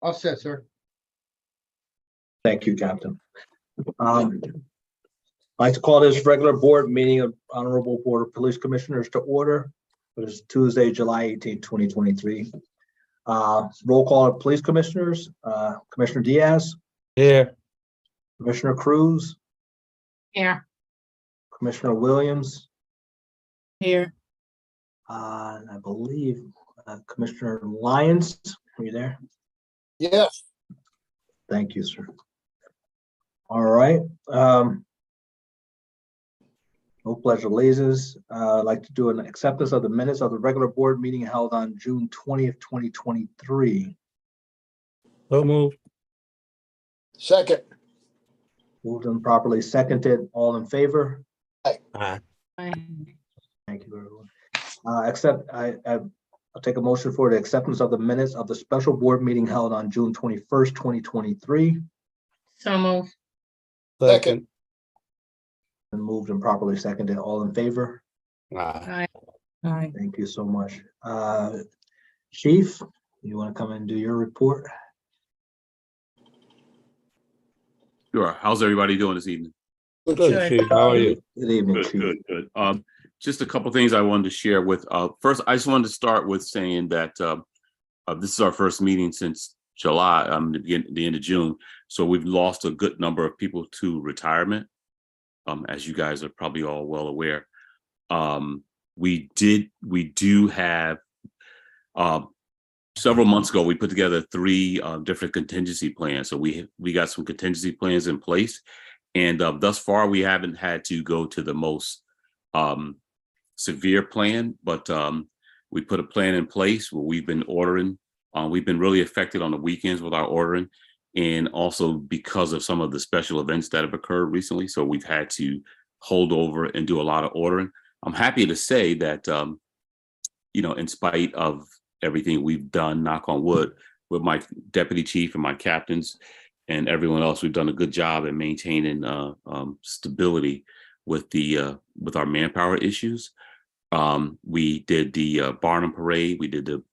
All set, sir. Thank you, Captain. I'd like to call this regular board meeting of Honorable Board of Police Commissioners to order. It is Tuesday, July 18, 2023. Roll call of police commissioners. Commissioner Diaz. Here. Commissioner Cruz. Here. Commissioner Williams. Here. And I believe Commissioner Lyons. Are you there? Yes. Thank you, sir. All right. No pledge of allegiance. I'd like to do an acceptance of the minutes of the regular board meeting held on June 20th, 2023. So moved. Second. Moved and properly seconded. All in favor? Aye. Thank you, everyone. I'll take a motion for the acceptance of the minutes of the special board meeting held on June 21st, 2023. So move. Second. And moved and properly seconded. All in favor? Aye. Aye. Thank you so much. Chief, you want to come and do your report? Sure. How's everybody doing this evening? Good, Chief. How are you? Good evening, Good, Chief. good. Just a couple things I wanted to share with. First, I just wanted to start with saying that this is our first meeting since July, the end of June. So we've lost a good number of people to retirement, as you guys are probably all well aware. We do have several months ago, we put together 3 different contingency plans. So we got some contingency plans in place, and thus far we haven't had to go to the most severe plan, but we put a plan in place where we've been ordering. We've been really affected on the weekends with our ordering, and also because of some of the special events that have occurred recently. So we've had to hold over and do a lot of ordering. I'm happy to say that, in spite of everything we've done, knock on wood, with my deputy chief and my captains and everyone else, we've done a good job in maintaining stability with our manpower issues. We did the Barnum Parade, we did the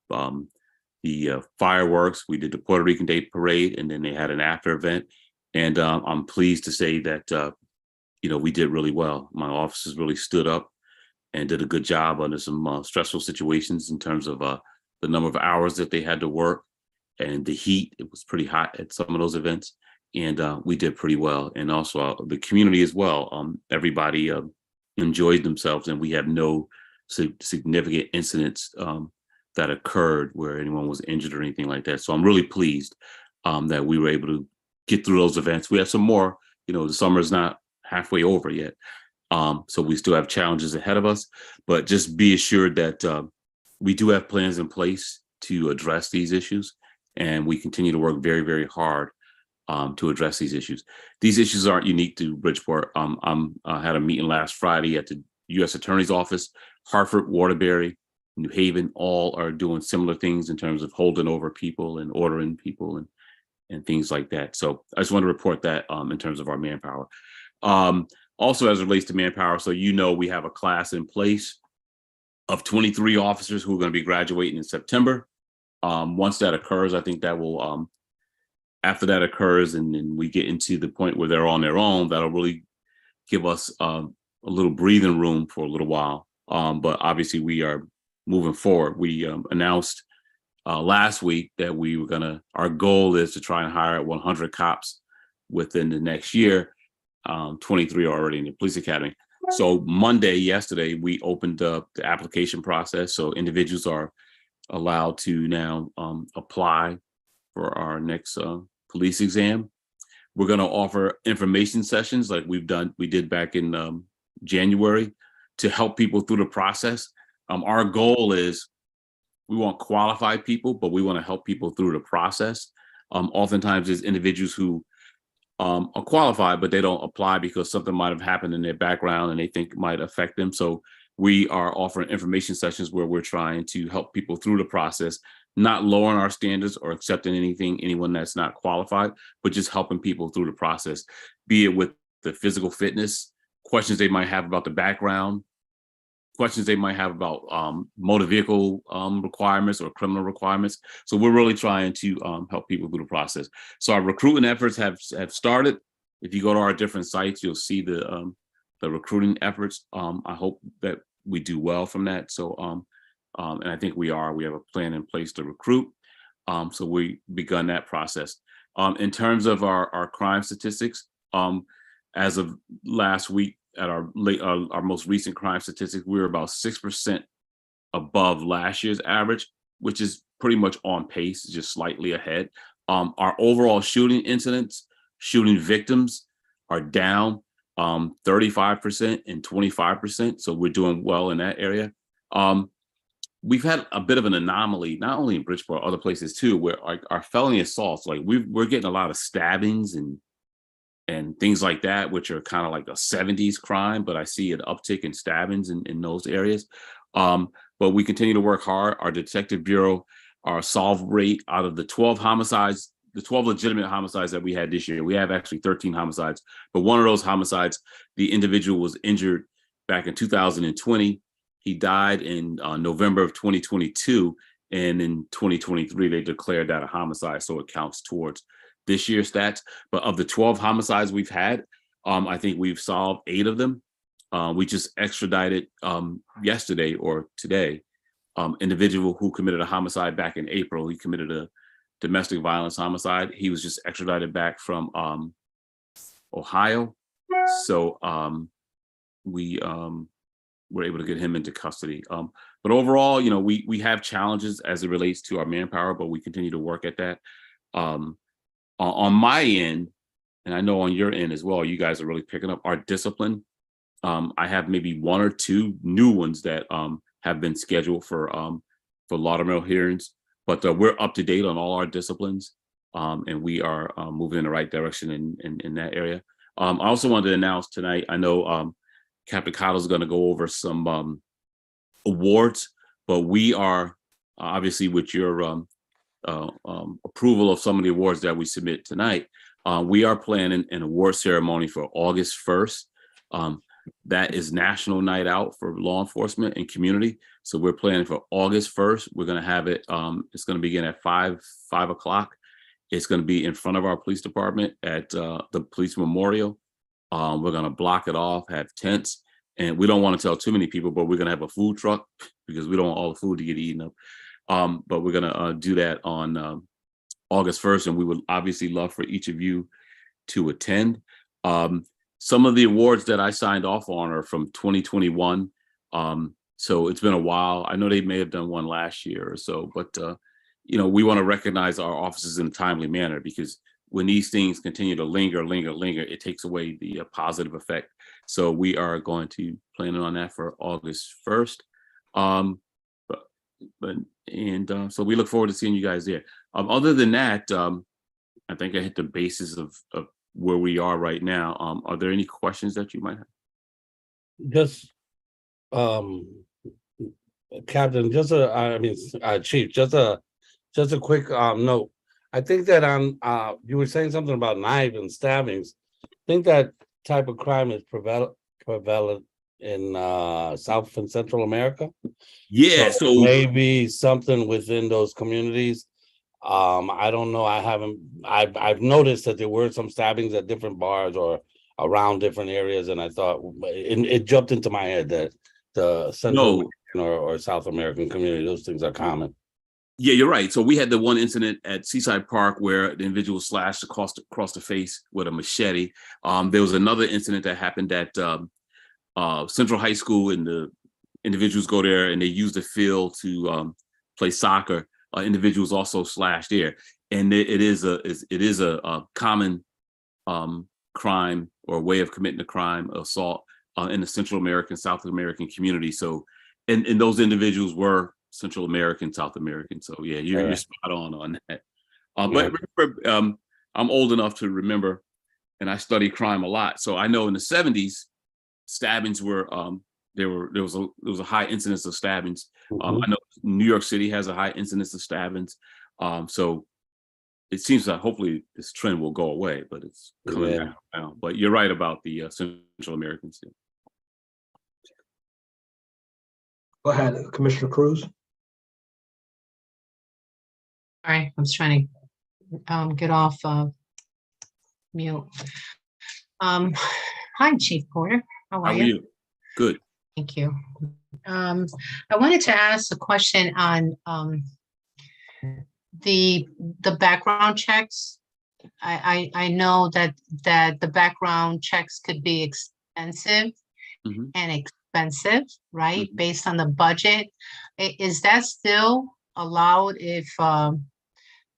fireworks, we did the Puerto Rican Day Parade, and then they had an after event. And I'm pleased to say that we did really well. My officers really stood up and did a good job under some stressful situations in terms of the number of hours that they had to work and the heat. It was pretty hot at some of those events, and we did pretty well. And also the community as well. Everybody enjoyed themselves, and we have no significant incidents that occurred where anyone was injured or anything like that. So I'm really pleased that we were able to get through those events. We have some more, the summer's not halfway over yet. So we still have challenges ahead of us, but just be assured that we do have plans in place to address these issues, and we continue to work very, very hard to address these issues. These issues aren't unique to Bridgeport. I had a meeting last Friday at the U.S. Attorney's Office. Hartford, Waterbury, New Haven, all are doing similar things in terms of holding over people and ordering people and things like that. So I just want to report that in terms of our manpower. Also, as it relates to manpower, so we have a class in place of 23 officers who are going to be graduating in September. Once that occurs, I think that will, after that occurs and then we get into the point where they're on their own, that'll really give us a little breathing room for a little while. But obviously we are moving forward. We announced last week that our goal is to try and hire 100 cops within the next year. 23 already in the police academy. So yesterday, we opened up the application process. So individuals are allowed to now apply for our next police exam. We're going to offer information sessions like we did back in January to help people through the process. Our goal is we want qualified people, but we want to help people through the process. Oftentimes there's individuals who are qualified, but they don't apply because something might have happened in their background and they think it might affect them. So we are offering information sessions where we're trying to help people through the process, not lowering our standards or accepting anyone that's not qualified, but just helping people through the process, be it with the physical fitness, questions they might have about the background, questions they might have about motor vehicle requirements or criminal requirements. So we're really trying to help people through the process. So our recruiting efforts have started. If you go to our different sites, you'll see the recruiting efforts. I hope that we do well from that. So and I think we have a plan in place to recruit. So we begun that process. In terms of our crime statistics, as of last week, at our most recent crime statistics, we were about 6% above last year's average, which is pretty much on pace, just slightly ahead. Our overall shooting incidents, shooting victims are down 35% and 25%. So we're doing well in that area. We've had a bit of an anomaly, not only in Bridgeport, other places too, where our felony assaults, like we're getting a lot of stabbings and things like that, which are kind of like a 70s crime, but I see an uptick in stabbings in those areas. But we continue to work hard. Our detective bureau, our solve rate out of the 12 homicides, the 12 legitimate homicides that we had this year, we have actually 13 homicides, but one of those homicides, the individual was injured back in 2020. He died in November of 2022. And in 2023, they declared that a homicide. So it counts towards this year's stats. But of the 12 homicides we've had, I think we've solved 8 of them. We just extradited yesterday or today, individual who committed a homicide back in April. He committed a domestic violence homicide. He was just extradited back from Ohio. So we were able to get him into custody. But overall, we have challenges as it relates to our manpower, but we continue to work at that. On my end, and I know on your end as well, you guys are really picking up our discipline. I have maybe 1 or 2 new ones that have been scheduled for Laudermill hearings, but we're up to date on all our disciplines, and we are moving in the right direction in that area. I also wanted to announce tonight, I know Captain Cottle is going to go over some awards, but we are obviously with your approval of some of the awards that we submit tonight, we are planning an award ceremony for August 1st. That is National Night Out for law enforcement and community. So we're planning for August 1st. We're going to have it. It's going to begin at 5 o'clock. It's going to be in front of our police department at the police memorial. We're going to block it off, have tents, and we don't want to tell too many people, but we're going to have a food truck because we don't want all the food to get eaten up. But we're going to do that on August 1st, and we would obviously love for each of you to attend. Some of the awards that I signed off on are from 2021. So it's been a while. I know they may have done one last year or so, but we want to recognize our officers in a timely manner, because when these things continue to linger, it takes away the positive effect. So we are going to plan on that for August 1st. So we look forward to seeing you guys there. Other than that, I think I hit the basis of where we are right now. Are there any questions that you might have? Just, Captain, Chief, just a quick note. I think that you were saying something about knives and stabbings. I think that type of crime is prevalent in South and Central America. Yeah, so maybe something within those communities. I don't know. I've noticed that there were some stabbings at different bars or around different areas, and I thought it jumped into my head that the Central American or South American community, those things are common. Yeah, you're right. So we had the one incident at Seaside Park where the individual slashed across the face with a machete. There was another incident that happened at Central High School, and the individuals go there and they use the field to play soccer. Individuals also slashed there, and it is a common crime or way of committing a crime, assault in the Central American, South American community. So, and those individuals were Central American, South American. So yeah, you're spot on that. But remember, I'm old enough to remember, and I study crime a lot. So I know in the 70s, stabbings were there was a high incidence of stabbings. I know New York City has a high incidence of stabbings. So it seems that hopefully this trend will go away, but it's coming back now. But you're right about the Central Americans. Go ahead, Commissioner Cruz. Sorry, I was trying to get off mute. Hi, Chief Porter. How How are are you? you? Good. Thank you. I wanted to ask a question on the background checks. I know that the background checks could be expensive Mhm. and expensive, right? Mhm. Based on the budget. Is that still allowed if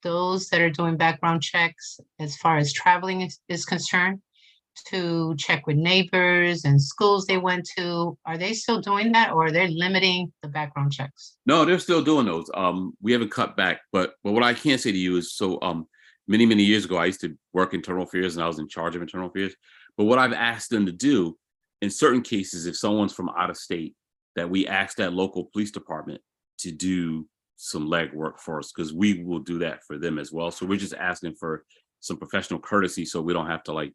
those that are doing background checks as far as traveling is concerned, to check with neighbors and schools they went to? Are they still doing that, or are they limiting the background checks? No, they're still doing those. We haven't cut back, but what I can say to you is, so many years ago, I used to work internal affairs and I was in charge of internal affairs. But what I've asked them to do, in certain cases, if someone's from out of state, that we ask that local police department to do some legwork for us, because we will do that for them as well. So we're just asking for some professional courtesy, so we don't have to like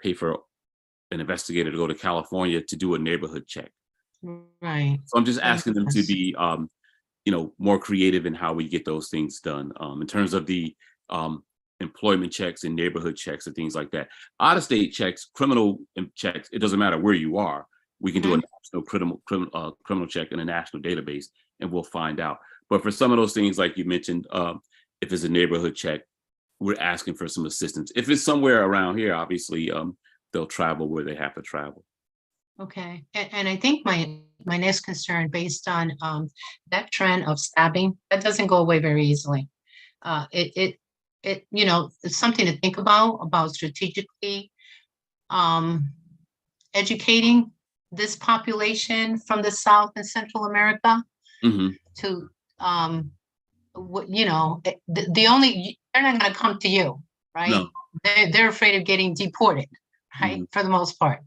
pay for an investigator to go to California to do a neighborhood check. Right. So I'm just That asking them makes to sense. be, more creative in how we get those things done. In terms of the employment checks and neighborhood checks and things like that. Out of state checks, criminal checks, it doesn't matter where you are. We can do a national criminal check in a national database, and we'll find out. But for some of those things, like you mentioned, if it's a neighborhood check, we're asking for some assistance. If it's somewhere around here, obviously, they'll travel where they have to travel. Okay, and I think my next concern, based on that trend of stabbing, that doesn't go away very easily. It it's something to think about strategically educating this population from the South and Central America Hmm. to the only, they're not going to come to you, right? No. They're afraid of getting deported, right? Mhm. For the most part,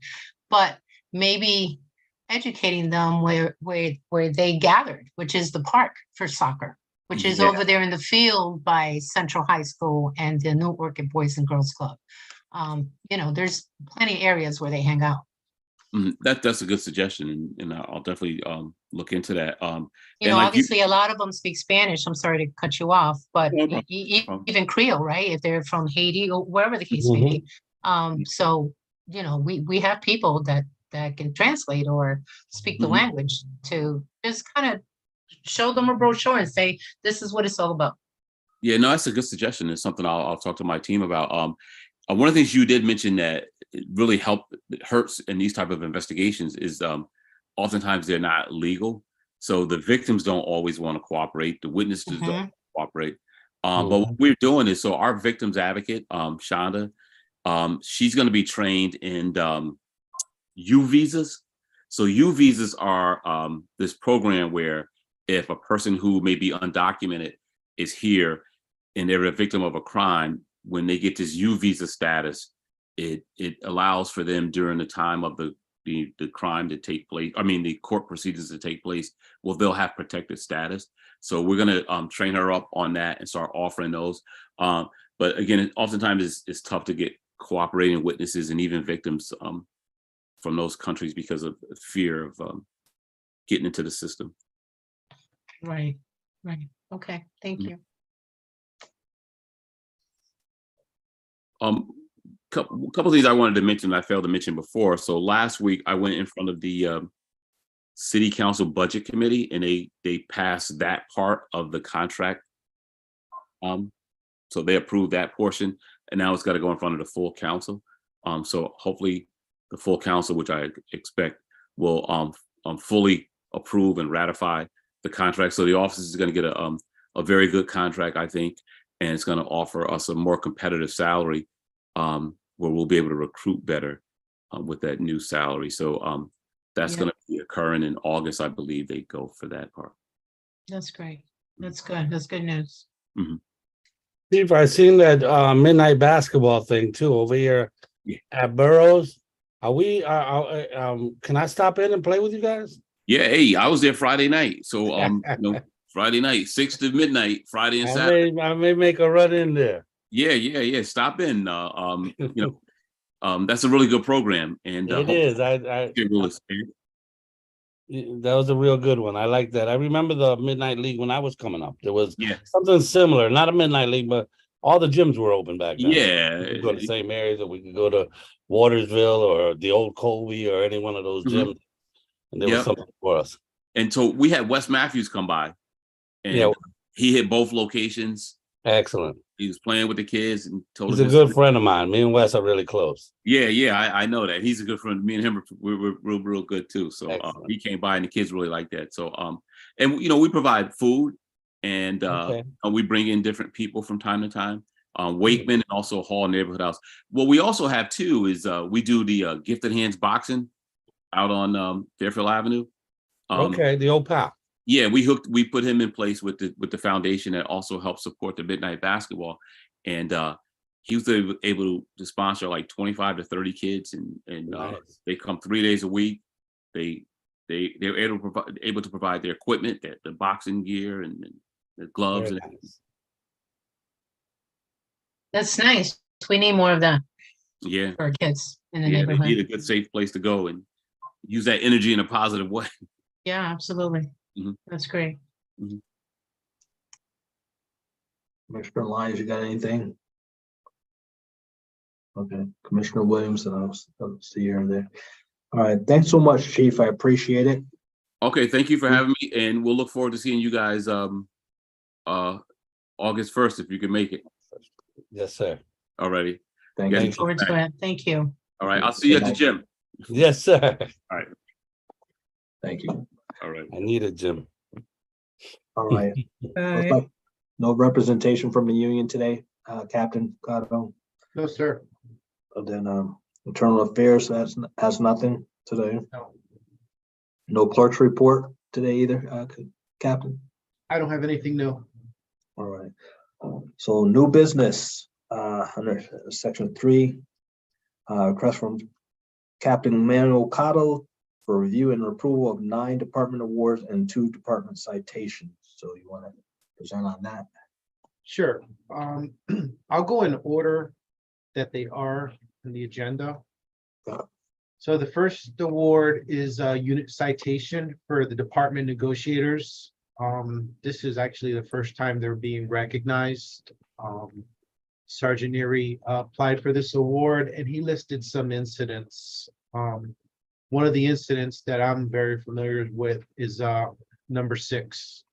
but maybe educating them where they gathered, which is the park for soccer, which is Yeah. over there in the field by Central High School and the New Orchid Boys and Girls Club. There's plenty of areas where they hang out. That's a good suggestion, and I'll definitely look into that. And like Obviously, a lot of them speak Spanish. I'm sorry to cut you off, but No problem. even Creole, right? If they're from Haiti or wherever the case may be. So we have people that can translate or speak the Mhm. language, to just kind of show them a brochure and say, this is what it's all about. Yeah, no, that's a good suggestion. It's something I'll talk to my team about. One of the things you did mention that it really hurts in these type of investigations is oftentimes they're not legal. So the victims don't always want to cooperate. The witnesses don't cooperate. But what we're doing is, so our victims advocate, Shonda, she's going to be trained in U visas. So U visas are this program where if a person who may be undocumented is here and they're a victim of a crime, when they get this U visa status, it allows for them during the time of the crime to take place, the court proceedings to take place, well, they'll have protected status. So we're going to train her up on that and start offering those. But again, oftentimes it's tough to get cooperating witnesses and even victims from those countries because of fear of getting into the system. Right. Okay, thank you. Couple things I wanted to mention I failed to mention before. So last week I went in front of the City Council Budget Committee, and they passed that part of the contract. So they approved that portion, and now it's got to go in front of the full council. So hopefully the full council, which I expect, will fully approve and ratify the contract. So the office is going to get a very good contract, I think, and it's going to offer us a more competitive salary where we'll be able to recruit better with that new salary. So that's going to be occurring in August, I believe they go for that part. That's great. That's good. That's good news. Steve, I seen that midnight basketball thing too over here at Burroughs. Are we? Can I stop in and play with you guys? Yeah, hey, I was there Friday night. So Friday night, 6 to midnight, Friday and Saturday. I may make a run in there. Yeah. Stop in. That's a really good program, and it is. That was a real good one. I like that. I remember the Midnight League when I was coming up. There was Yeah, something similar, not a Midnight League, but all the gyms were open back then. yeah. We could go to the same areas, or we could go to Watersville or the old Colby or any one of those Mhm. gyms. And there was Yep. something for us. And so we had Wes Matthews come by, and Yeah. he hit both locations. Excellent. He was playing with the kids and told He's us a his- good friend of mine. Me and Wes are really close. Yeah, I know that. He's a good friend. Me and him we're real good too. So Excellent. he came by and the kids really like that. So and you know, we provide food, and Okay. we bring in different people from time to time. Wakeman and also Hall Neighborhood House. What we also have too is we do the Gifted Hands boxing out on Fairfield Avenue. Okay, the old pal. Yeah, we put him in place with the foundation that also helps support the Midnight Basketball, and he was able to sponsor like 25 to 30 kids, and Nice. they come 3 days a week. They're able to provide their equipment, the boxing gear and the gloves. Very And nice. That's nice. We need more of that yeah, for our kids in the yeah, they need neighborhood. a good, safe place to go and use that energy in a positive way. Yeah, absolutely. Mhm. That's great. Commissioner Lyons, you got anything? Okay, Commissioner Williams, and I'll see you in there. All right, thanks so much, Chief. I appreciate it. Okay, thank you for having me, and we'll look forward to seeing you guys August 1st if you can make it Yes, sir. already. Thank Yeah. you. Look forward to it. Thank you. All right, I'll see you at the Good gym. Yes, sir. Thank you. All right. I need a gym. All right. Looks like no representation from the union today, Captain Cotto. No, sir. And then Internal Affairs has nothing today. No. No clerk's report today either, Captain. I don't have anything new. All right. So new business under section 3. Request from Captain Manuel Cotto for review and approval of 9 department awards and 2 department citations. So you want to present on that? Sure. I'll go in order that they are in the agenda. Yeah. So the first award is a unit citation for the department negotiators. This is actually the first time they're being recognized. Sergeant Neary applied for this award and he listed some incidents. One of the incidents that I'm very familiar with is number 6.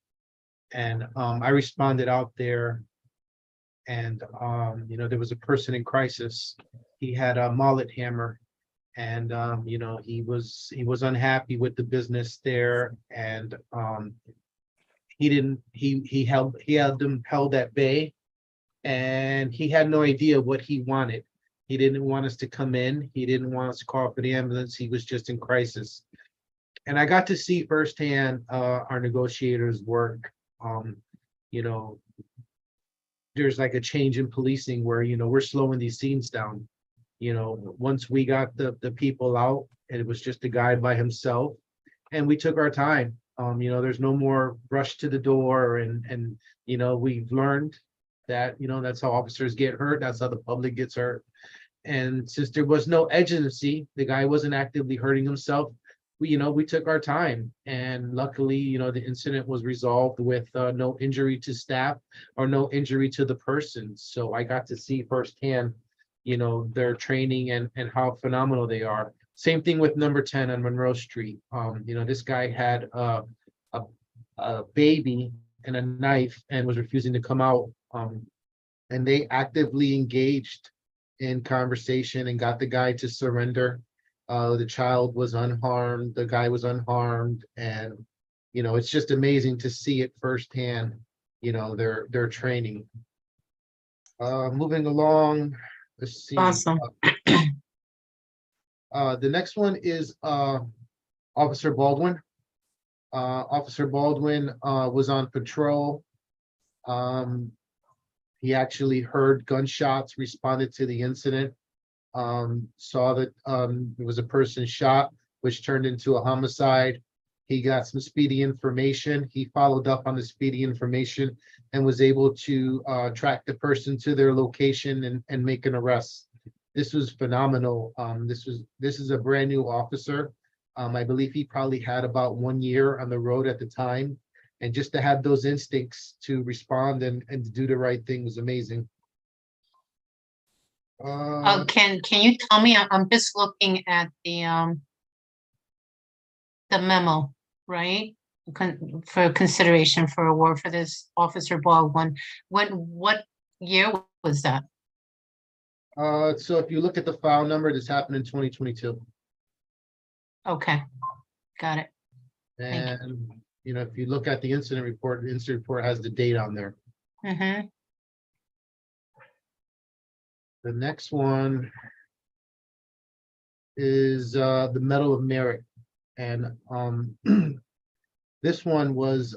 And I responded out there and you know, there was a person in crisis. He had a mallet hammer and you know, he was unhappy with the business there and he held them at bay and he had no idea what he wanted. He didn't want us to come in. He didn't want us to call for the ambulance. He was just in crisis. And I got to see firsthand our negotiators work. You know, there's like a change in policing where, you know, we're slowing these scenes down. You know, once we got the people out and it was just a guy by himself and we took our time. You know, there's no more rush to the door and you know, we've learned that, you know, that's how officers get hurt. That's how the public gets hurt. And since there was no agency, the guy wasn't actively hurting himself. We took our time and luckily, you know, the incident was resolved with no injury to staff or no injury to the person. So I got to see firsthand, you know, their training and how phenomenal they are. Same thing with number 10 on Monroe Street. You know, this guy had a baby and a knife and was refusing to come out. And they actively engaged in conversation and got the guy to surrender. The child was unharmed, the guy was unharmed, and you know, it's just amazing to see it firsthand, you know, their training. Moving along, let's see. Awesome. The next one is Officer Baldwin. Officer Baldwin was on patrol. He actually heard gunshots, responded to the incident, saw that there was a person shot, which turned into a homicide. He got some speedy information. He followed up on the speedy information and was able to track the person to their location and make an arrest. This was phenomenal. This is a brand new officer. I believe he probably had about 1 year on the road at the time. And just to have those instincts to respond and to do the right thing was amazing. Can you tell me, I'm just looking at the memo, right? For consideration for award for this Officer Baldwin. What year was that? So if you look at the file number, this happened in 2022. Okay, got it. Thank And, you know, if you look at the incident report, the incident report has the date on there. Mm-hmm. The next one is the Medal of Merit. And this one was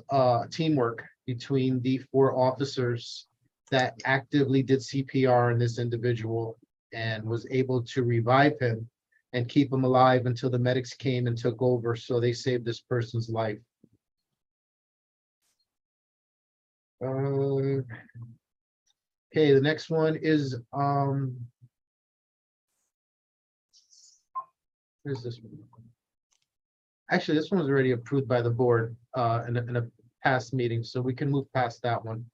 teamwork between the 4 officers that actively did CPR on this individual and was able to revive him and keep him alive until the medics came and took over. So they saved this person's life. Okay, the next one is where's this one? Actually, this one was already approved by the board in a past meeting, so we can move past that one.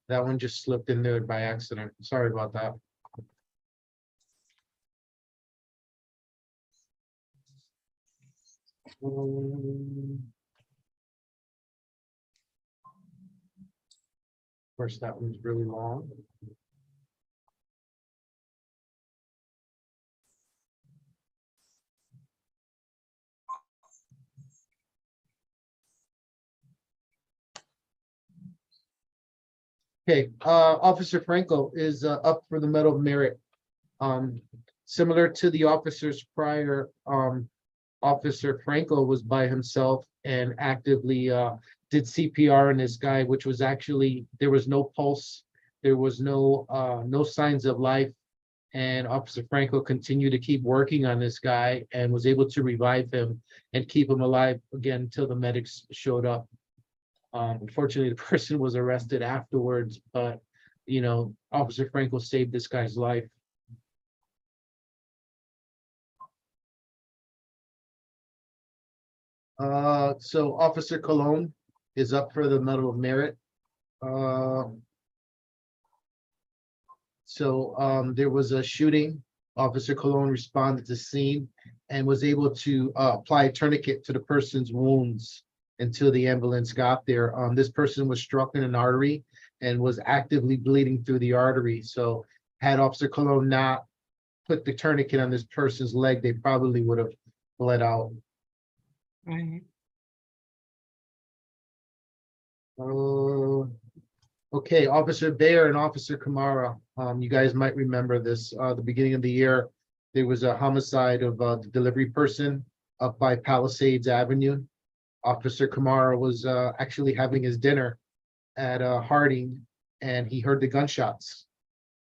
That one just slipped in there by accident. Sorry about that. Of course, that one's really long. Okay, Officer Franco is up for the Medal of Merit. Similar to the officers prior, Officer Franco was by himself and actively did CPR on this guy, which was actually, there was no pulse, there was no signs of life. And Officer Franco continued to keep working on this guy and was able to revive him and keep him alive again until the medics showed up. Unfortunately, the person was arrested afterwards, but you know, Officer Franco saved this guy's life. So Officer Cologne is up for the Medal of Merit. There was a shooting. Officer Cologne responded to the scene and was able to apply a tourniquet to the person's wounds until the ambulance got there. This person was struck in an artery and was actively bleeding through the artery. So had Officer Cologne not put the tourniquet on this person's leg, they probably would have bled out. Right. Okay, Officer Bayer and Officer Kamara, you guys might remember this, the beginning of the year, there was a homicide of the delivery person up by Palisades Avenue. Officer Kamara was actually having his dinner at Harding and he heard the gunshots.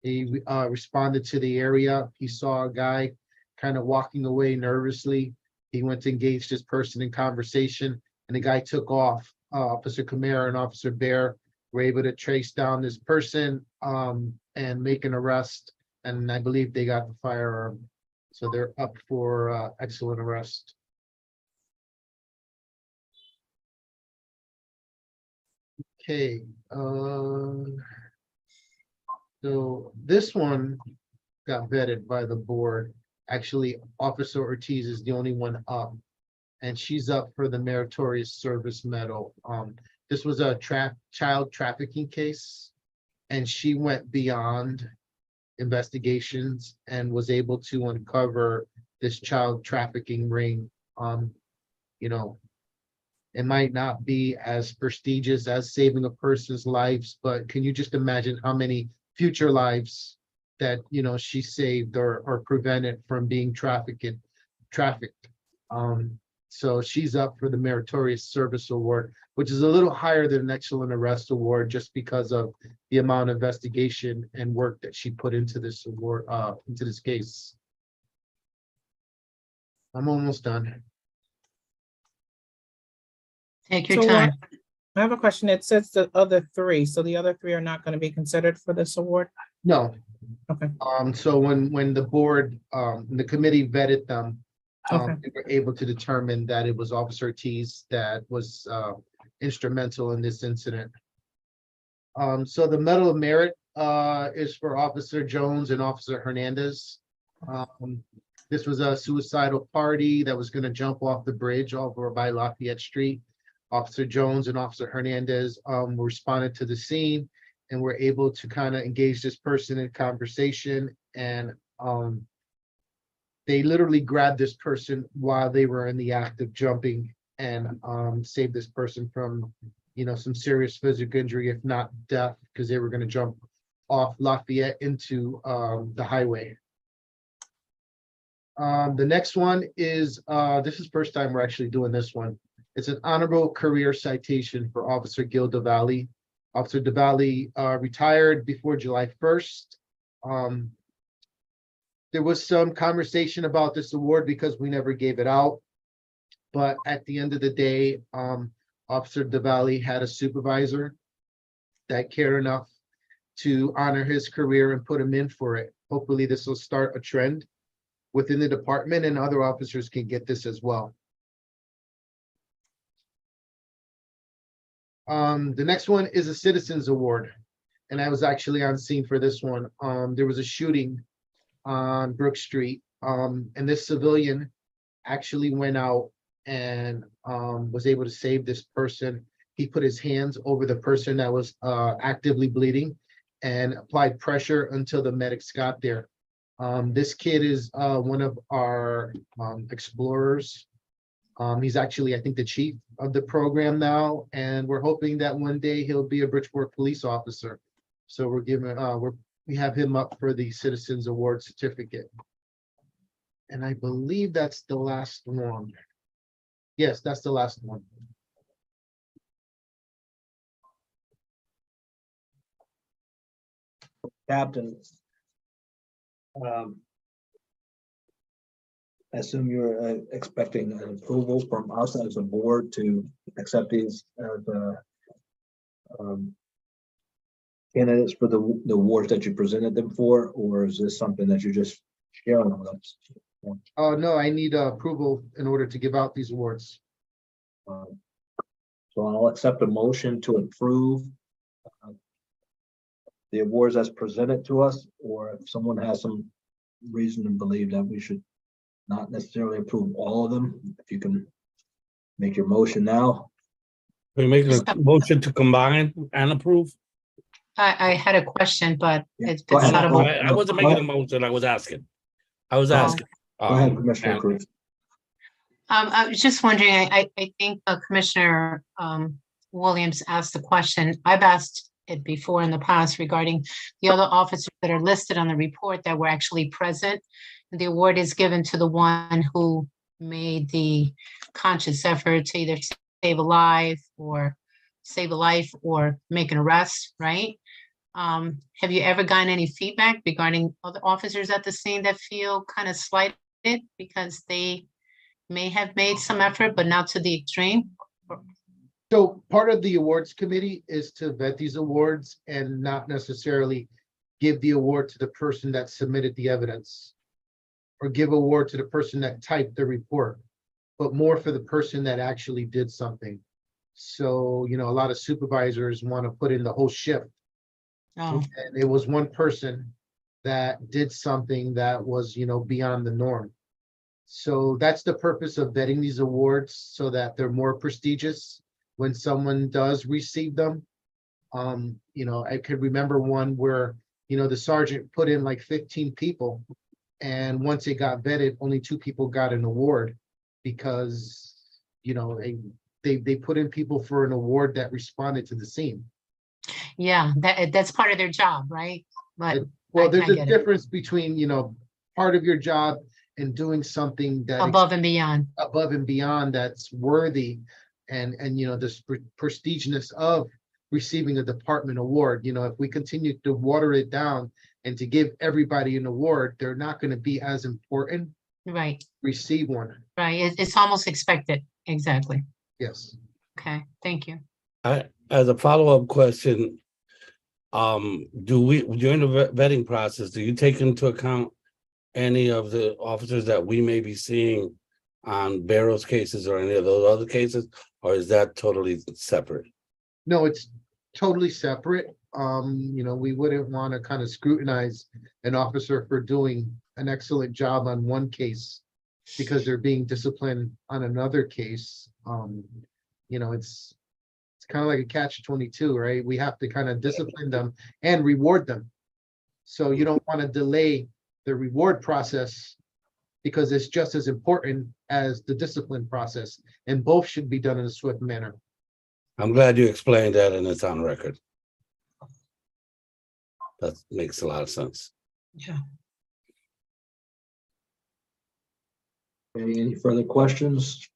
He responded to the area. He saw a guy kind of walking away nervously. He went to engage this person in conversation and the guy took off. Officer Kamara and Officer Baer were able to trace down this person and make an arrest. And I believe they got the firearm. So they're up for excellent arrest. Okay. So this one got vetted by the board. Actually, Officer Ortiz is the only one up. And she's up for the Meritorious Service Medal. This was a child trafficking case, and she went beyond investigations and was able to uncover this child trafficking ring. You know, it might not be as prestigious as saving a person's lives, but can you just imagine how many future lives that, you know, she saved or prevented from being trafficked? So she's up for the Meritorious Service Award, which is a little higher than an Excellent Arrest Award just because of the amount of investigation and work that she put into this award, into this case. I'm almost done. Take your So time. I have a question. It says the other 3, so the other 3 are not going to be considered for this award? No. Okay. So when the board, the committee vetted them, Okay. We were able to determine that it was Officer Ortiz that was instrumental in this incident. So the Medal of Merit is for Officer Jones and Officer Hernandez. This was a suicidal party that was gonna jump off the bridge over by Lafayette Street. Officer Jones and Officer Hernandez responded to the scene and were able to kind of engage this person in conversation, and they literally grabbed this person while they were in the act of jumping and saved this person from, you know, some serious physical injury, if not death, because they were going to jump off Lafayette into the highway. The next one is, this is first time we're actually doing this one. It's an honorable career citation for Officer Gil DeValley. Officer DeValley retired before July 1st. There was some conversation about this award because we never gave it out. But at the end of the day, Officer DeValley had a supervisor that cared enough to honor his career and put him in for it. Hopefully this will start a trend within the department, and other officers can get this as well. The next one is a Citizens Award, and I was actually on scene for this one. There was a shooting on Brook Street, and this civilian actually went out and was able to save this person. He put his hands over the person that was actively bleeding and applied pressure until the medics got there. This kid is one of our explorers. He's actually, I think, the chief of the program now, and we're hoping that one day he'll be a Bridgeport police officer. So we're giving, we have him up for the Citizens Award certificate. And I believe that's the last one. Yes, that's the last one. Captain. I assume you're expecting an approval from us as a board to accept these candidates for the awards that you presented them for, or is this something that you're just sharing with us? Oh, no, I need approval in order to give out these awards. So I'll accept a motion to approve the awards as presented to us, or if someone has some reason to believe that we should not necessarily approve all of them, if you can make your motion now. We make a motion to combine and approve? I had a question, but Yeah, it's go ahead. not a Go vote. ahead. I wasn't making a motion, I was asking. I was asking. Go ahead, Um, Commissioner and- Cruz. I was just wondering, I think Commissioner Williams asked the question. I've asked it before in the past regarding the other officers that are listed on the report that were actually present. The award is given to the one who made the conscious effort to either save a life or make an arrest, right? Have you ever gotten any feedback regarding other officers at the scene that feel kind of slighted because they may have made some effort, but not to the extreme? So part of the awards committee is to vet these awards and not necessarily give the award to the person that submitted the evidence or give award to the person that typed the report, but more for the person that actually did something. So, you know, a lot of supervisors want to put in the whole shift. Oh, And it was one person that did something that was, you know, beyond the norm. So that's the purpose of vetting these awards, so that they're more prestigious when someone does receive them. You know, I could remember one where, you know, the sergeant put in like 15 people, and once it got vetted, only 2 people got an award because, you know, they put in people for an award that responded to the scene. yeah, that's part of their job, right? But Well, I there's a get it. difference between, you know, part of your job and doing something that Above and beyond. above and beyond that's worthy, and you know, this prestigious of receiving a department award. You know, if we continue to water it down and to give everybody an award, they're not going to be as important. Right, Receive one. right. It's almost expected. Exactly. Yes. Okay, thank you. As a follow-up question, do we, during the vetting process, do you take into account any of the officers that we may be seeing on Barrow's cases or any of those other cases, or is that totally separate? No, it's totally separate. We wouldn't want to kind of scrutinize an officer for doing an excellent job on one case because they're being disciplined on another case. It's kind of like a catch-22, right? We have to kind of discipline them and reward them. So you don't want to delay the reward process because it's just as important as the discipline process, and both should be done in a swift manner. I'm glad you explained that and it's on record. That makes a lot of sense. Yeah. Any further questions,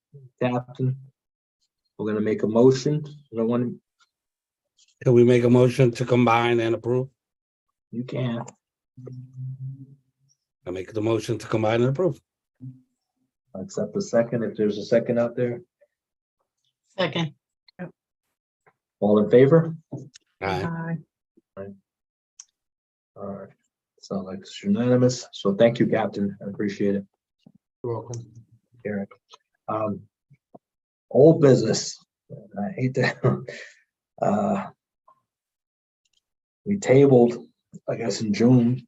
Captain? We're gonna make a motion. No one, Can we make a motion to combine and approve? you can. I make the motion to combine and approve. Accept the second, if there's a second out there. Second, All in favor? Aye. All right. Sounds like it's unanimous. So thank you, Captain. I appreciate it, You're welcome. Eric. Old business. I hate to. We tabled, I guess, in June,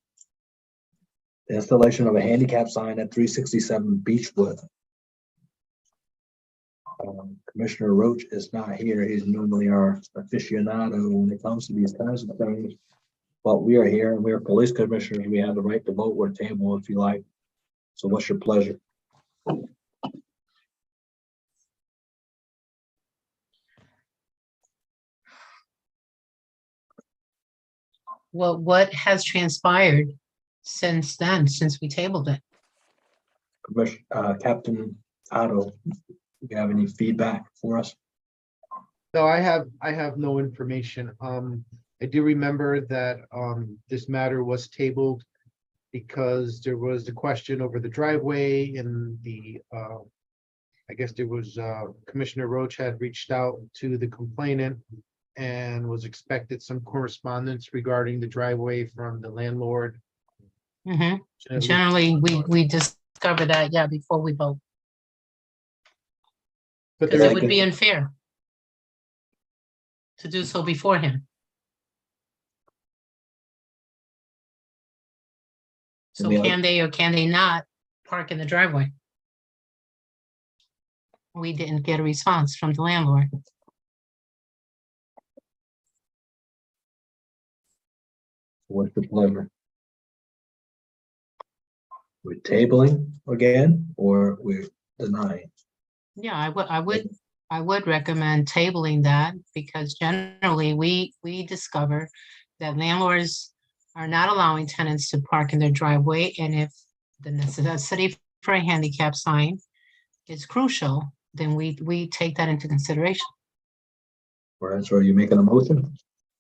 the installation of a handicap sign at 367 Beechwood. Commissioner Roach is not here. He's normally our aficionado when it comes to these kinds of things. But we are here and we are police commissioners. We have the right to vote or table if you like. So what's your pleasure? well, what has transpired since then, since we tabled it? Captain Otto, you have any feedback for us? No, I have no information. I do remember that this matter was tabled because there was the question over the driveway and I guess there was Commissioner Roach had reached out to the complainant and was expected some correspondence regarding the driveway from the landlord. Mhm. Generally, we discover that, yeah, before we vote, But because there, it would be unfair to do so before him. So Any other- can they or can they not park in the driveway? We didn't get a response from the landlord. What's the pleasure? We're tabling again or we're denying? Yeah, I would recommend tabling that because generally we discover that landlords are not allowing tenants to park in their driveway, and if the necessity for a handicap sign is crucial, then we take that into consideration. All right, so are you making a motion?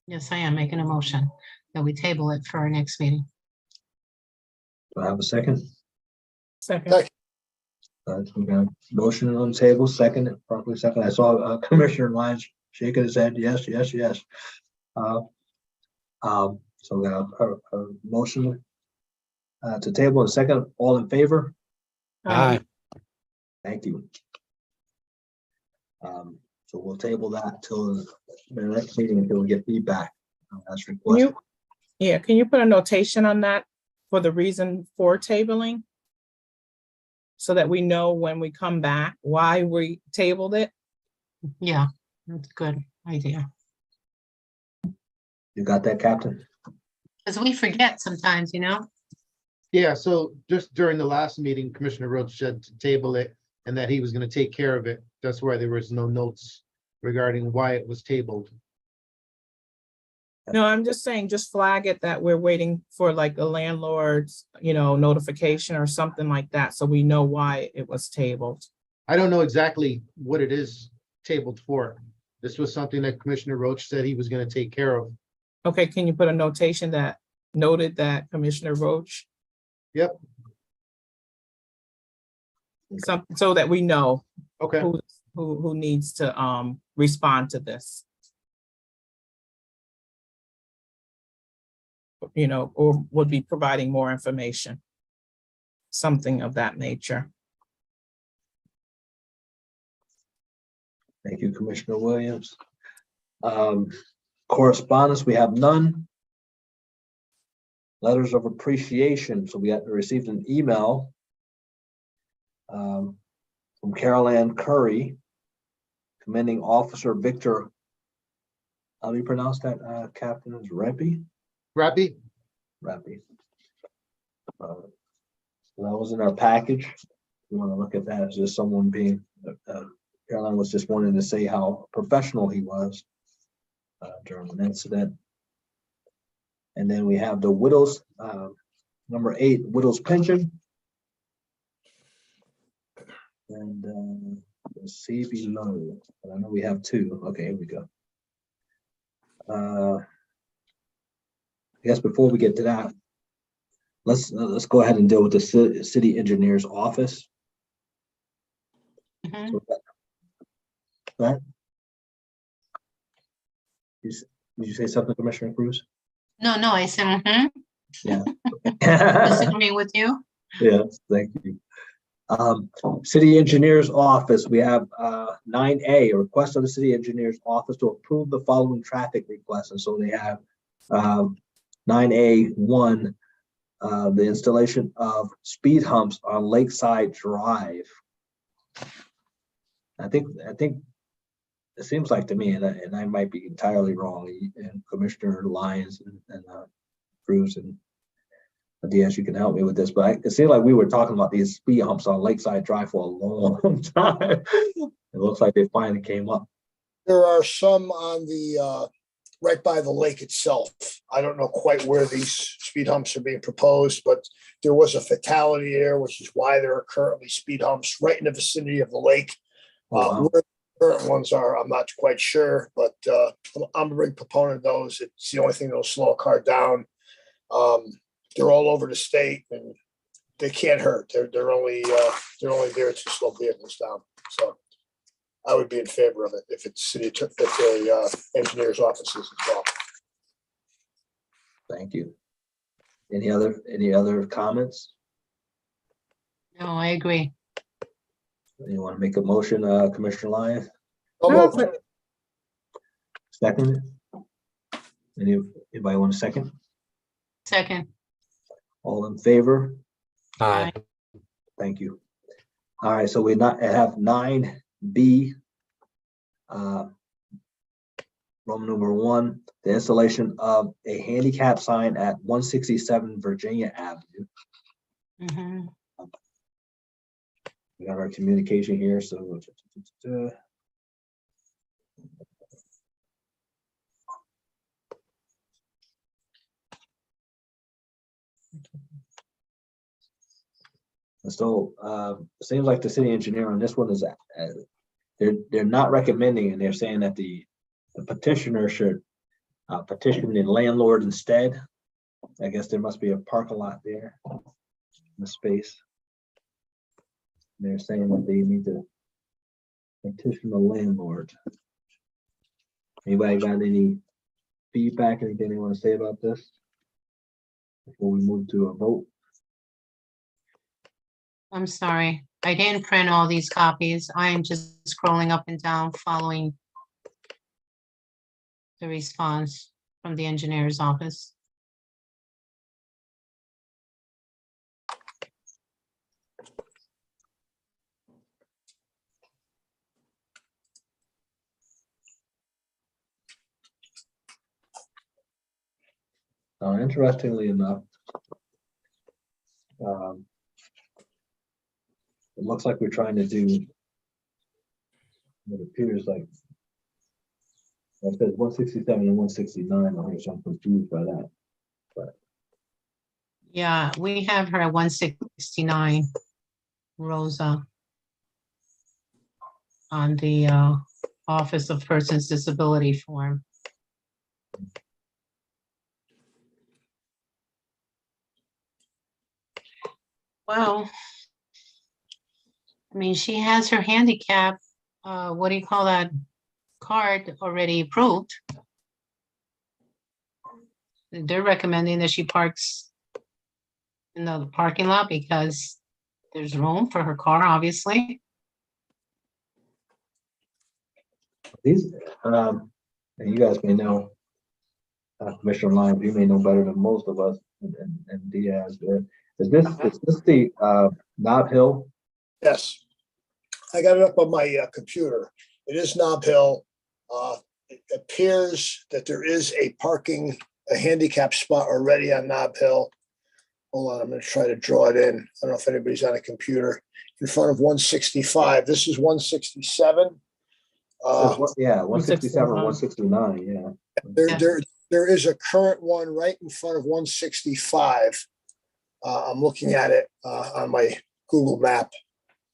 Yes, I am making a motion that we table it for our next meeting. Do I have a second? Second. We got a motion on the table, second, properly second. I saw Commissioner Lyons shaking his head, yes, yes, yes. So we got a motion to table, a second, all in favor? Aye. Thank you. So we'll table that till the next meeting until we get feedback. That's requested. Can you put a notation on that for the reason for tabling? So that we know when we come back why we tabled it? Yeah, that's a good idea. You got that, Captain? Because we forget sometimes, yeah, so just during the last meeting, Commissioner Roach said to table it and that he was gonna take care of it. That's why there was no notes regarding why it was tabled. No, I'm just saying, just flag it that we're waiting for like a landlord's, notification or something like that, so we know why it was tabled. I don't know exactly what it is tabled for. This was something that Commissioner Roach said he was gonna take care of. Okay, can you put a notation that noted that Commissioner Roach? Yep. So that we know Okay, who needs to respond to this. Or would be providing more information. Something of that nature. Thank you, Commissioner Williams. Correspondence, we have none. Letters of appreciation, so we received an email from Carol Ann Curry commending Officer Victor, how do you pronounce that, Captain? Is Rempe? Rappy? Rempe. So that was in our package. You want to look at that as just someone being, Caroline was just wanting to say how professional he was during an incident. And then we have the widows, number 8, widows pension. And let's see below, but I know we have 2. Okay, here we go. I guess before we get to that, let's go ahead and deal with the city engineer's office. Mhm. So that, did you say something, Commissioner Cruz? No, I said, Yeah. disagreeing with you. Yes, thank you. City engineer's office, we have 9A, a request of the city engineer's office to approve the following traffic requests. And so they have 9A1, the installation of speed humps on Lakeside Drive. I think it seems like to me, and I might be entirely wrong, and Commissioner Lyons and Cruz and Diaz, you can help me with this, but it seemed like we were talking about these speed humps on Lakeside Drive for a long time. It looks like they finally came up. There are some on the, right by the lake itself. I don't know quite where these speed humps are being proposed, but there was a fatality there, which is why there are currently speed humps right in the vicinity of the lake. Wow. Where the current ones are, I'm not quite sure, but I'm a big proponent of those. It's the only thing that'll slow a car down. They're all over the state and they can't hurt. They're only there to slow vehicles down. So I would be in favor of it if it's city, if the engineer's offices as well. Thank you. Any other comments? No, I agree. You want to make a motion, Commissioner Lyons? Almost. Second? Anybody want a second? Second. All in favor? Aye. Thank you. All right, so we have 9B. Roman number 1, the installation of a handicap sign at 167 Virginia Avenue. Mhm. We got our communication here, so. So it seems like the city engineer on this one is they're not recommending, and they're saying that the petitioner should petition the landlord instead. I guess there must be a parking lot there in the space. They're saying that they need to petition the landlord. Anybody got any feedback, anything they want to say about this before we move to a vote? I'm sorry. I didn't print all these copies. I am just scrolling up and down following the response from the engineer's office. Interestingly enough, it looks like we're trying to do what appears like it says 167 and 169 on here, so I'm confused by that. Yeah, we have her at 169, Rosa, on the Office of Persons Disability form. Well, I mean, she has her handicap, what do you call that, card already approved. They're recommending that she parks in the parking lot because there's room for her car, obviously. These, and you guys may know, Commissioner Lyons, you may know better than most of us, and Diaz, is this the, Nob Hill? Yes. I got it up on my computer. It is Nob Hill. It appears that there is a handicap spot already on Nob Hill. Hold on, I'm gonna try to draw it in. I don't know if anybody's on a computer. In front of 165. This is 167. Yeah, 167, 169, yeah. There is a current one right in front of 165. I'm looking at it on my Google map.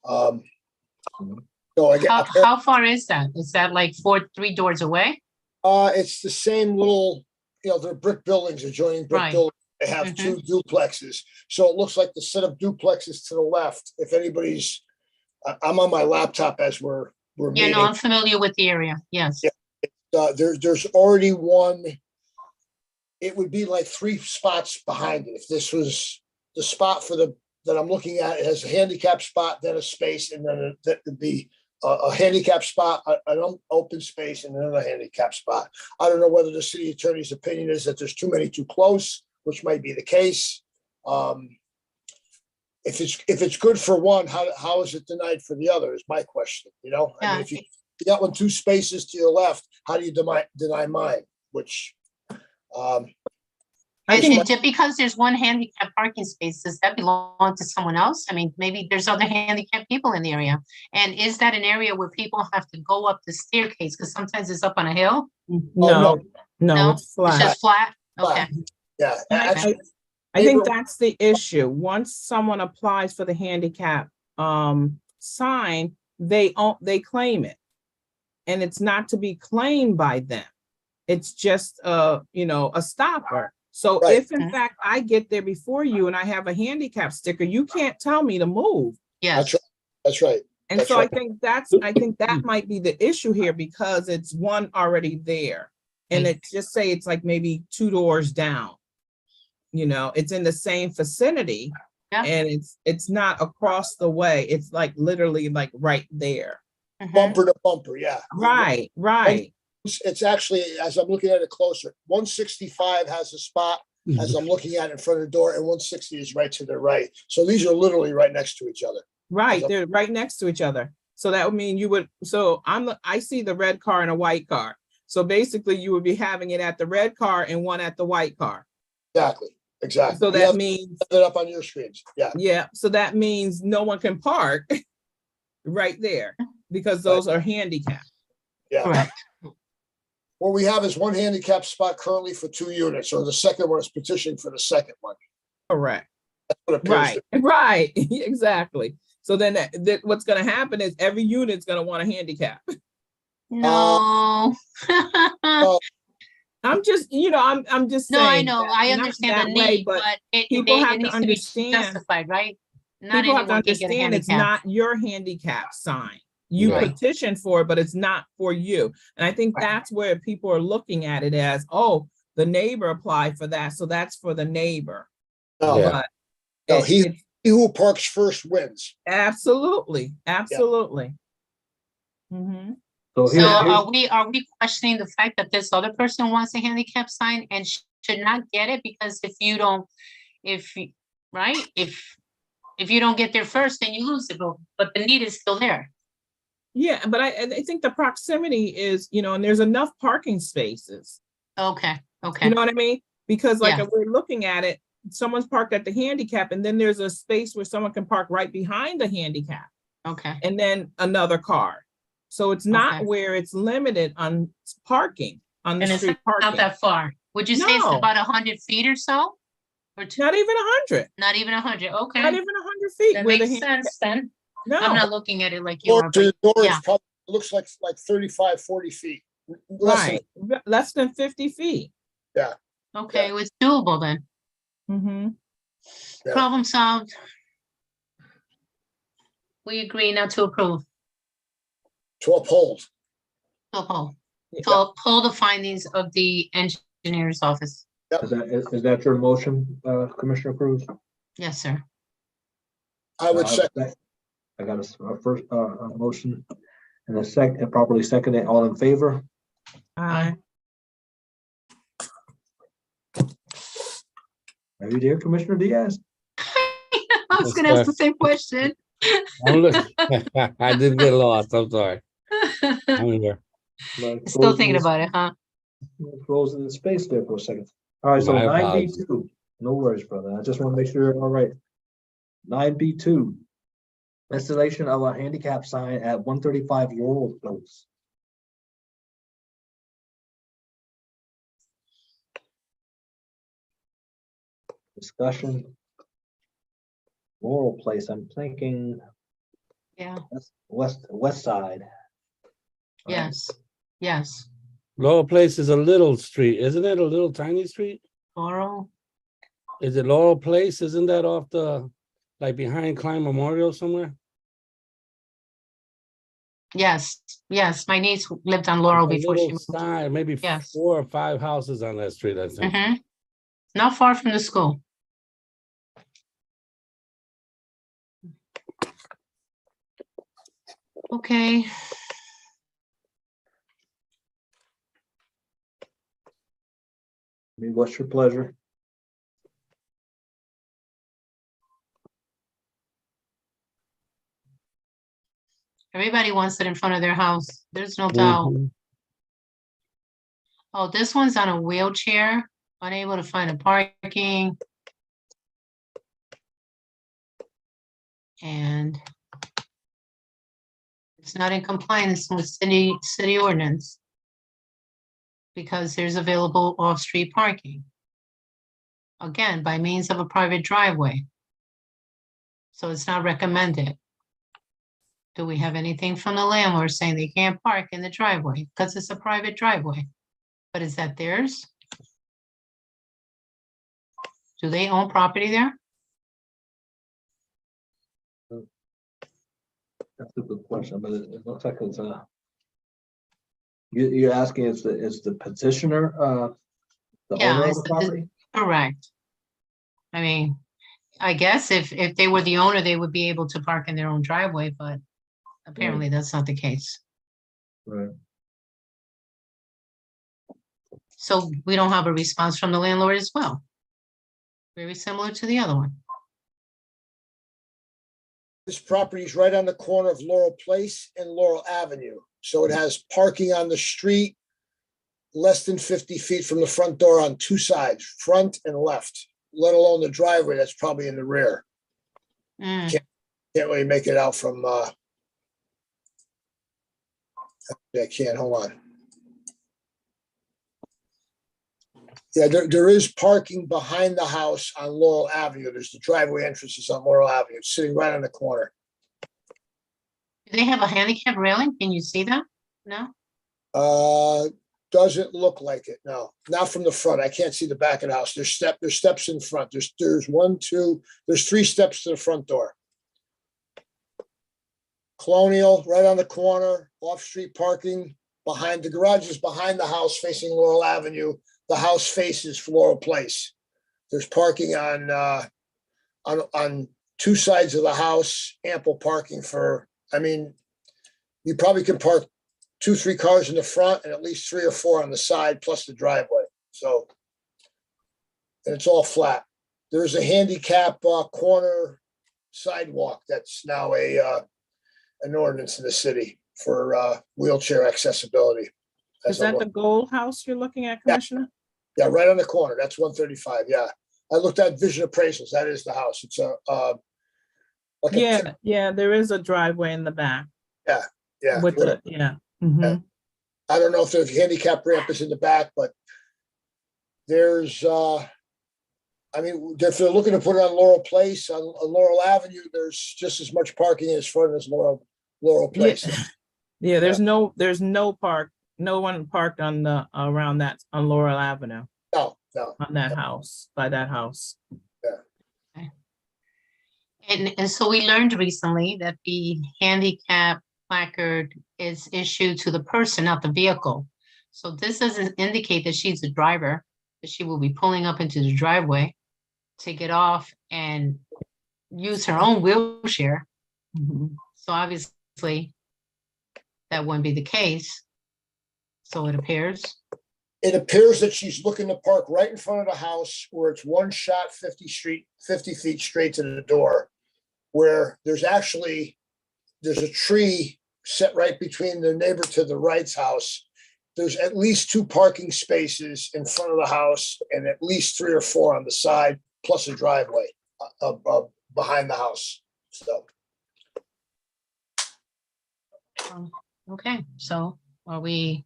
So I How, get, how far is that? Is that like 3 doors away? it's the same little, they're brick buildings, adjoining brick Right. buildings. They have two duplexes. So it looks like the set of duplexes to the left. If anybody's, I'm on my laptop as we're Yeah, meeting. no, I'm familiar with the area. Yes. Yeah. There's already one. It would be like 3 spots behind it. If this was the spot that I'm looking at, it has a handicap spot, then a space, and then that would be a handicap spot, an open space, and another handicap spot. I don't know whether the city attorney's opinion is that there's too many too close, which might be the case. If it's good for one, how is it denied for the other is my question, I mean, Yeah. if you got 2 spaces to your left, how do you deny mine? Which, I think, Just because there's one handicap parking space, does that belong to someone else? I mean, maybe there's other handicapped people in the area. And is that an area where people have to go up the staircase? Because sometimes it's up on a hill. no, No? it's It's flat. just flat? Flat. Okay. yeah, And actually, I think neighbor- that's the issue. Once someone applies for the handicap sign, they claim it. And it's not to be claimed by them. It's just a stopper. So Right. if in fact I get there before you and I have a handicap sticker, you can't tell me to move. Yes. that's right. And That's so right. I think that might be the issue here because it's one already there. And Right. it just say it's like maybe 2 doors down. It's in the same vicinity. Yeah. And it's not across the way. It's like literally like right there. Mhm. Bumper to bumper, yeah. Right. It's actually, as I'm looking at it closer, 165 has a spot as I'm looking at it in front of the door, and 160 is right to the right. So these are literally right next to each other. Right. They're right next to each other. So that would mean I see the red car and a white car. So basically you would be having it at the red car and one at the white car. Exactly. So You that have means, it up on your screens. Yeah, so that means no one can park right there because those are handicapped. yeah. Correct. What we have is one handicap spot currently for 2 units, or the second one is petitioning for the second one. Correct. That's what it appears to Right. Exactly. So then what's going to happen is every unit's going to want a handicap. No. I'm just, I'm just No, saying. I know, that I not understand that the way, need, but but it people have to needs to be understand- justified, right? Not people have to anyone can get a understand it's handicap. not your handicap sign. You Right. petition for it, but it's not for you. And I think Right. that's where people are looking at it as, oh, the neighbor applied for that, so that's for the neighbor. No, Yeah. But No, it- he- it's he who parks first wins. absolutely. Mhm. So So here's, are we questioning the fact that this other person wants a handicap sign and should not get it? Because if you don't get there first, then you lose it, but the need is still there. Yeah, but I think the proximity is, and there's enough parking spaces. Okay, You okay, know what I mean? Because like Yeah. if we're looking at it, someone's parked at the handicap and then there's a space where someone can park right behind the handicap okay. and then another car. So it's not Okay. where it's limited on parking on the And it's street not parking. that far. Would you say it's No. about 100 feet or so? Or Not even 100, not even 100? Okay. not even 100 feet. That where the makes handicap- sense then. I'm No, not looking at it like you Door are, to the but door is yeah. probably, looks like 35, 40 feet. Less than- right, less than 50 feet. Okay, it's doable then. Mhm. Yeah. Problem solved. We agree not to approve, To uphold. to uphold, Yeah. to uphold the findings of the engineer's office. is that your motion, Commissioner Cruz? Yes, sir. I would say, I got a first, a motion And a second, properly seconded, all in favor? Aye. Are you there, Commissioner Diaz? I was gonna ask the same question. I'm look- I did get lost, I'm sorry. I'm here. Still thinking about it, huh? Frozen in space there for a second. All right, so My 9B2, no worries, brother. I just want to make sure you're all right. 9B2, installation of a handicap sign at 135 Laurel Place. Discussion. Laurel Place, I'm thinking Yeah, west side. yes, yes. Laurel Place is a little street, isn't it? A little tiny street? Laurel, Is it Laurel Place? Isn't that off the, like behind Klein Memorial somewhere? yes, yes. My niece lived on Laurel It's a before she little moved. side, maybe Yes. 4 or 5 houses on that street, I think. Mhm. Not far from the school. Okay, I mean, what's your pleasure? everybody wants it in front of their house. There's no doubt. Mhm. Oh, this one's on a wheelchair, unable to find a parking. And it's not in compliance with city ordinance. Because there's available off-street parking. Again, by means of a private driveway. So it's not recommended. Do we have anything from the landlord saying they can't park in the driveway because it's a private driveway? But is that theirs? Do they own property there? That's a good question, but it looks like it's you're asking is the petitioner the Yeah, owner of it's the the- property? Correct. I mean, I guess if they were the owner, they would be able to park in their own driveway, but apparently that's not the case. Right. So we don't have a response from the landlord as well. Very similar to the other one. This property is right on the corner of Laurel Place and Laurel Avenue. So it has parking on the street less than 50 feet from the front door on 2 sides, front and left, let alone the driveway that's probably in the rear. Mm, Can't really make it out from, I can't, hold on. Yeah, there is parking behind the house on Laurel Avenue. There's the driveway entrances on Laurel Avenue, it's sitting right on the corner. Do they have a handicap railing? Can you see that? No? Doesn't look like it, no, not from the front. I can't see the back of the house. There's steps in front. There's 1, 2, there's 3 steps to the front door. Colonial, right on the corner, off-street parking, behind, the garage is behind the house facing Laurel Avenue. The house faces Laurel Place. There's parking on 2 sides of the house, ample parking for, I mean, you probably can park 2, 3 cars in the front and at least 3 or 4 on the side, plus the driveway, so. And it's all flat. There's a handicap corner sidewalk that's now an ordinance in the city for wheelchair accessibility. Is that the gold house you're looking at, Commissioner? Yeah, right on the corner. That's 135. Yeah. I looked at vision appraisals. That is the house. It's like a, Yeah, there is a driveway in the back yeah. with the, mhm. I don't know if the handicap ramp is in the back, but there's, I mean, if they're looking to put it on Laurel Place, on Laurel Avenue, there's just as much parking as front as Laurel Place. Yeah, there's no one parked on around that, on Laurel Avenue, No. on that house, by that house. And so we learned recently that the handicap placard is issued to the person, not the vehicle. So this doesn't indicate that she's the driver, that she will be pulling up into the driveway to get off and use her own wheelchair. Mhm. So obviously, that wouldn't be the case. So it appears. It appears that she's looking to park right in front of the house where it's one shot 50 feet straight to the door. Where there's a tree set right between the neighbor to the right's house. There's at least 2 parking spaces in front of the house and at least 3 or 4 on the side, plus a driveway behind the house. So Okay, so are we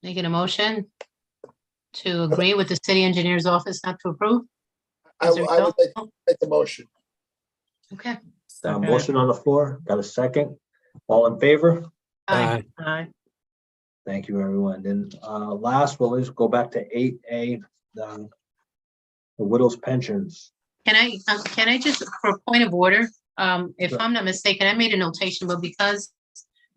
making a motion to agree with the city engineer's office not to approve? I Is there would no- make the motion. Okay. Motion on the floor, got a second? All in favor? Aye. Aye. Thank you, everyone. Then, last, we'll just go back to 8A, the widow's pensions. Can I just, for a point of order, if Sure. I'm not mistaken, I made a notation, but because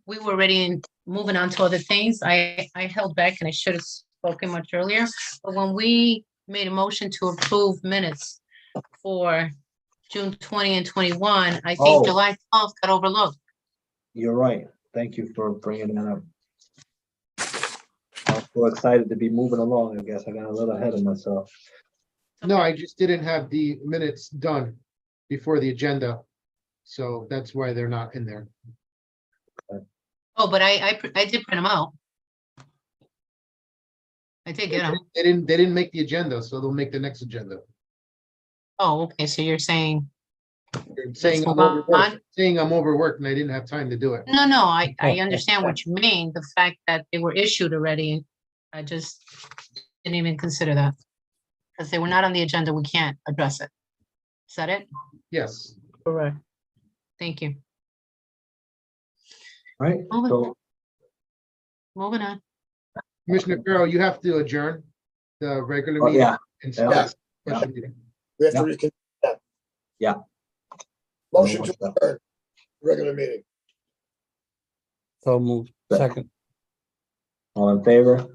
we were already moving on to other things, I held back and I should have spoken much earlier. But when we made a motion to approve minutes for June 20 and 21, I Oh. think July 12th got overlooked. You're right. Thank you for bringing that up. I'm so excited to be moving along. I guess I got a little ahead of myself. No, I just didn't have the minutes done before the agenda. So that's why they're not in there. Oh, but I did print them out. I did get them. They didn't make the agenda, so they'll make the next agenda. Oh, okay, so you're saying, They're saying I'm move on. overworked, saying I'm overworked and I didn't have time to do it. no, I understand what you mean, the fact that they were issued already. I just didn't even consider that. Because they were not on the agenda, we can't address it. Is that it? Yes. Correct. Thank you. Right? So, Moving on. Commissioner Carroll, you have to adjourn the regular oh, meeting. yeah, And yeah. start the special meeting. We have to Yeah. reconsider that. Yeah. Motion to adjourn, regular meeting. So move, second. all in favor?